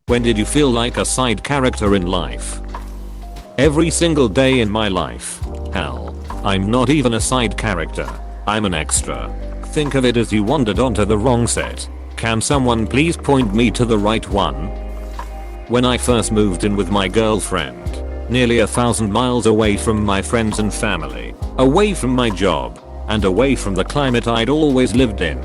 When did you feel like a side character in life? Every single day in my life. Hell, I'm not even a side character. I'm an extra. Think of it as you wandered onto the wrong set. Can someone please point me to the right one? When I first moved in with my girlfriend, nearly 1,000 miles away from my friends and family, away from my job, and away from the climate I'd always lived in.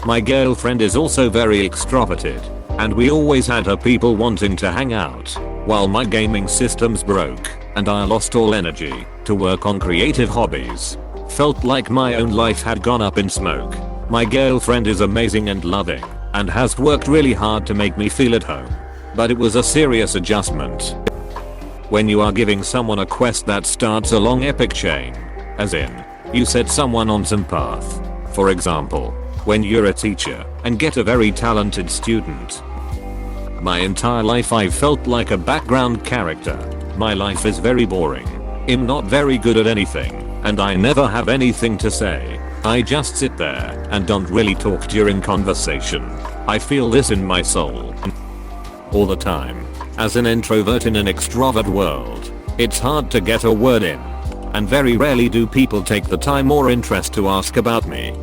My girlfriend is also very extroverted, and we always had her people wanting to hang out, while my gaming systems broke, and I lost all energy to work on creative hobbies. Felt like my own life had gone up in smoke. My girlfriend is amazing and loving, and has worked really hard to make me feel at home. But it was a serious adjustment. When you are giving someone a quest that starts a long epic chain, as in, you set someone on some path. For example, when you're a teacher and get a very talented student. My entire life I've felt like a background character. My life is very boring. I'm not very good at anything, and I never have anything to say. I just sit there and don't really talk during conversation. I feel this in my soul. All the time. As an introvert in an extrovert world, it's hard to get a word in. And very rarely do people take the time or interest to ask about me.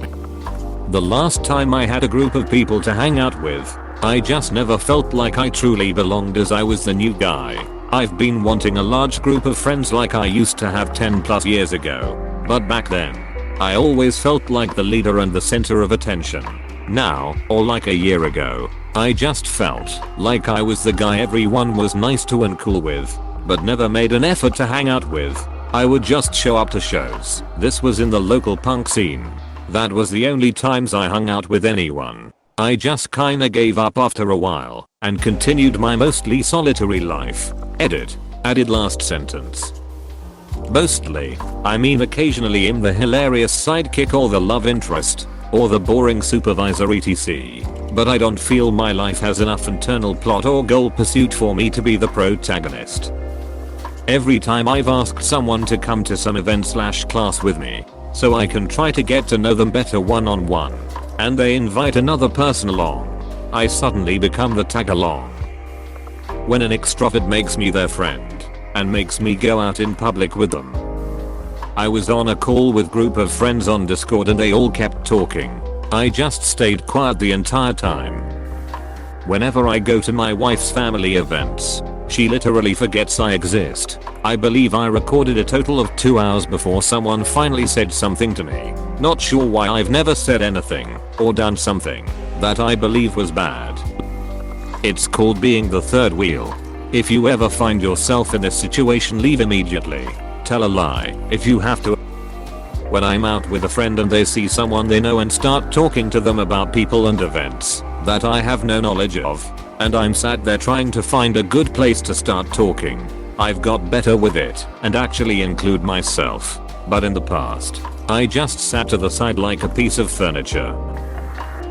The last time I had a group of people to hang out with, I just never felt like I truly belonged as I was the new guy. I've been wanting a large group of friends like I used to have 10 plus years ago. But back then, I always felt like the leader and the center of attention. Now, or like a year ago, I just felt like I was the guy everyone was nice to and cool with, but never made an effort to hang out with. I would just show up to shows. This was in the local punk scene. That was the only times I hung out with anyone. I just kinda gave up after a while, and continued my mostly solitary life. Edit. Added last sentence. Mostly, I mean occasionally I'm the hilarious sidekick or the love interest, or the boring supervisor etc. But I don't feel my life has enough internal plot or goal pursuit for me to be the protagonist. Every time I've asked someone to come to some event/class with me, so I can try to get to know them better one-on-one, and they invite another person along, I suddenly become the tag-along. When an extrovert makes me their friend, and makes me go out in public with them. I was on a call with group of friends on Discord and they all kept talking. I just stayed quiet the entire time. Whenever I go to my wife's family events, she literally forgets I exist. I believe I recorded a total of 2 hours before someone finally said something to me. Not sure why I've never said anything, or done something, that I believe was bad. It's called being the third wheel. If you ever find yourself in this situation, leave immediately. Tell a lie if you have to. When I'm out with a friend and they see someone they know and start talking to them about people and events that I have no knowledge of, and I'm sat there trying to find a good place to start talking, I've got better with it and actually include myself. But in the past, I just sat to the side like a piece of furniture.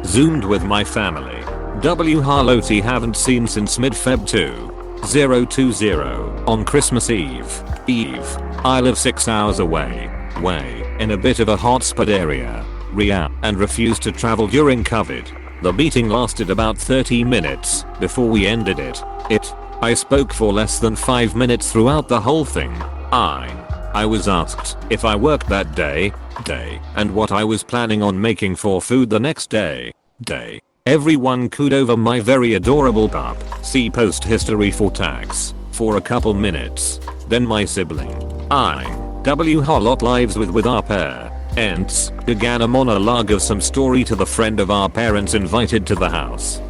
Zoomed with my family. W Harloti haven't seen since mid-Feb 2020 on Christmas Eve. I live 6 hours away, in a bit of a hotspot area, and refused to travel during COVID. The meeting lasted about 30 minutes before we ended it. I spoke for less than 5 minutes throughout the whole thing. I was asked if I worked that day, and what I was planning on making for food the next day. Everyone cooed over my very adorable pup. See post history for tags for a couple minutes. Then my sibling, W Holot lives with our parents, began a monologue of some story to the friend of our parents invited to the house.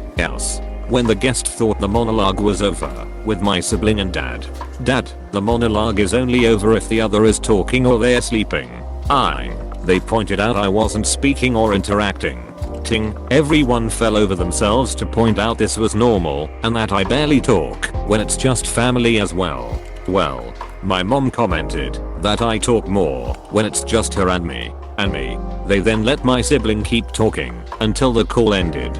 When the guest thought the monologue was over, with my sibling and dad, the monologue is only over if the other is talking or they're sleeping. They pointed out I wasn't speaking or interacting. Everyone fell over themselves to point out this was normal and that I barely talk when it's just family as well. Well, my mom commented that I talk more when it's just her and me. They then let my sibling keep talking until the call ended.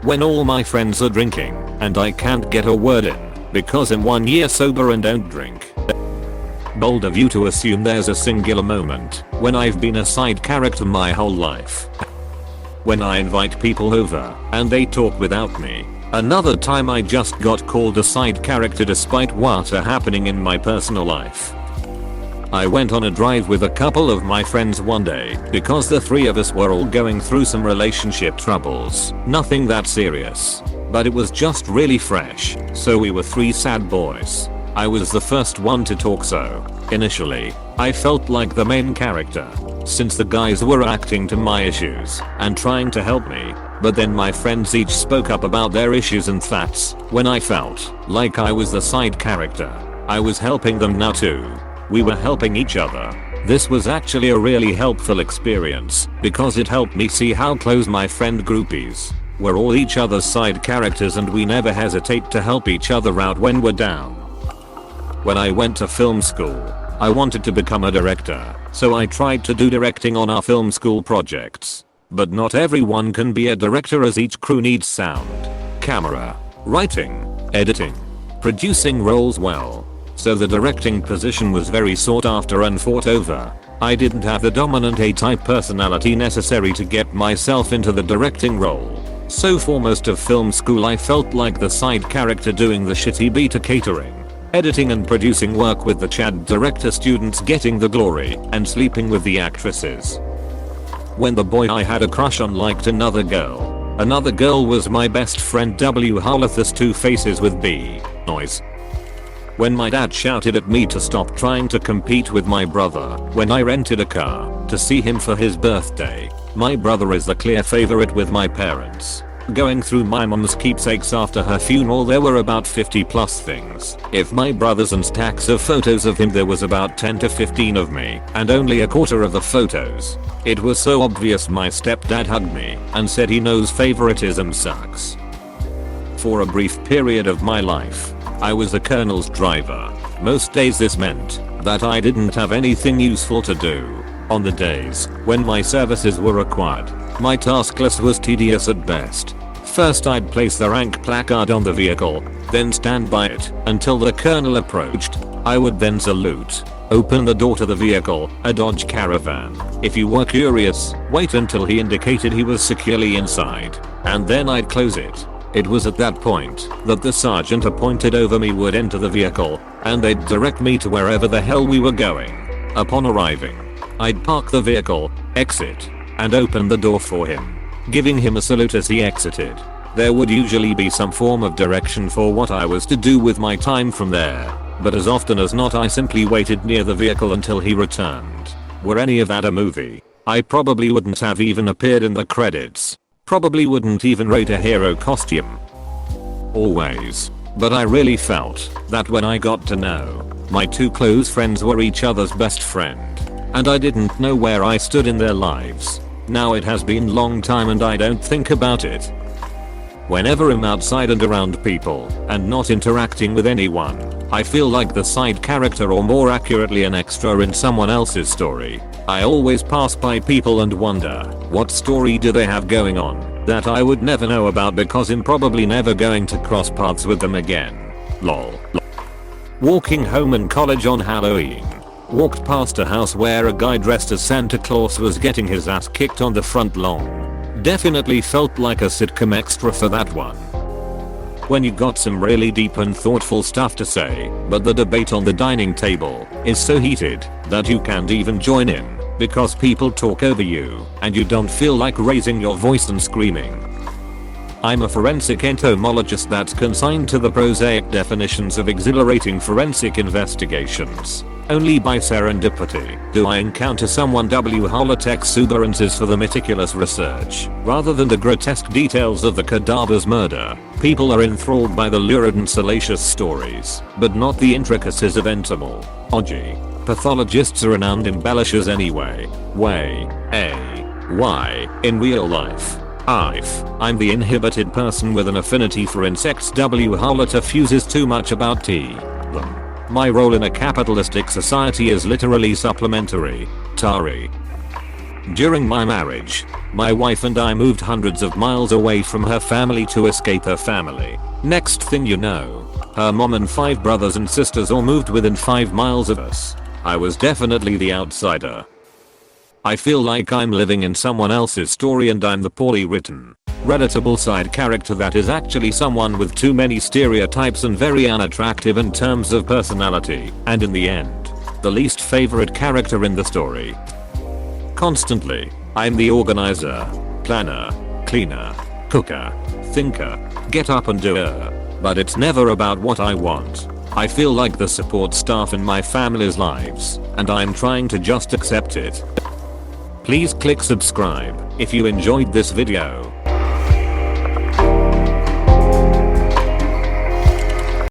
When all my friends are drinking and I can't get a word in because I'm 1 year sober and don't drink. Bold of you to assume there's a singular moment when I've been a side character my whole life. When I invite people over and they talk without me, Another time I just got called a side character despite what are happening in my personal life. I went on a drive with a couple of my friends one day because the three of us were all going through some relationship troubles. Nothing that serious, but it was just really fresh, so we were three sad boys. I was the first one to talk, so initially, I felt like the main character, since the guys were acting to my issues and trying to help me. But then my friends each spoke up about their issues, and that's when I felt like I was the side character. I was helping them now too. We were helping each other. This was actually a really helpful experience because it helped me see how close my friend groupies were all each other's side characters, and we never hesitate to help each other out when we're down. When I went to film school, I wanted to become a director, so I tried to do directing on our film school projects. But not everyone can be a director, as each crew needs sound, camera, writing, editing, producing roles well. So the directing position was very sought after and fought over. I didn't have the dominant A-type personality necessary to get myself into the directing role. So for most of film school I felt like the side character doing the shitty beta catering, editing and producing work, with the Chad director students getting the glory and sleeping with the actresses. When the boy I had a crush on liked another girl was my best friend W. Harleth's two faces with B. Noise. When my dad shouted at me to stop trying to compete with my brother when I rented a car to see him for his birthday. My brother is the clear favorite with my parents. Going through my mom's keepsakes after her funeral, there were about 50 plus things. If my brothers and stacks of photos of him, there was about 10 to 15 of me, and only a quarter of the photos. It was so obvious. My stepdad hugged me and said he knows favoritism sucks. For a brief period of my life, I was the colonel's driver. Most days this meant that I didn't have anything useful to do. On the days when my services were required, my task list was tedious at best. First I'd place the rank placard on the vehicle, then stand by it until the colonel approached. I would then salute, open the door to the vehicle, a Dodge Caravan. If you were curious, wait until he indicated he was securely inside, and then I'd close it. It was at that point that the sergeant appointed over me would enter the vehicle, and they'd direct me to wherever the hell we were going. Upon arriving, I'd park the vehicle, exit, and open the door for him, giving him a salute as he exited. There would usually be some form of direction for what I was to do with my time from there, but as often as not I simply waited near the vehicle until he returned. Were any of that a movie, I probably wouldn't have even appeared in the credits. Probably wouldn't even rate a hero costume. Always. But I really felt that when I got to know my two close friends were each other's best friend, and I didn't know where I stood in their lives. Now it has been long time and I don't think about it. Whenever I'm outside and around people and not interacting with anyone, I feel like the side character, or more accurately an extra in someone else's story. I always pass by people and wonder, what story do they have going on that I would never know about because I'm probably never going to cross paths with them again. Lol. Walking home in college on Halloween. Walked past a house where a guy dressed as Santa Claus was getting his ass kicked on the front lawn. Definitely felt like a sitcom extra for that one. When you got some really deep and thoughtful stuff to say, but the debate on the dining table is so heated that you can't even join in because people talk over you and you don't feel like raising your voice and screaming. I'm a forensic entomologist that's consigned to the prosaic definitions of exhilarating forensic investigations. Only by serendipity do I encounter someone W. Harlot exuberances for the meticulous research, rather than the grotesque details of the cadaver's murder. People are enthralled by the lurid and salacious stories, but not the intricacies of entomology. Pathologists are renowned embellishers anyway. In real life, I'm the inhibited person with an affinity for insects. W. Harlot fuses too much about them. My role in a capitalistic society is literally supplementary. Tari. During my marriage, my wife and I moved hundreds of miles away from her family to escape her family. Next thing you know, her mom and 5 brothers and sisters all moved within 5 miles of us. I was definitely the outsider. I feel like I'm living in someone else's story and I'm the poorly written, relatable side character that is actually someone with too many stereotypes and very unattractive in terms of personality, and in the end, the least favorite character in the story. Constantly, I'm the organizer, planner, cleaner, cooker, thinker, get up and doer, but it's never about what I want. I feel like the support staff in my family's lives, and I'm trying to just accept it. Please click subscribe if you enjoyed this video.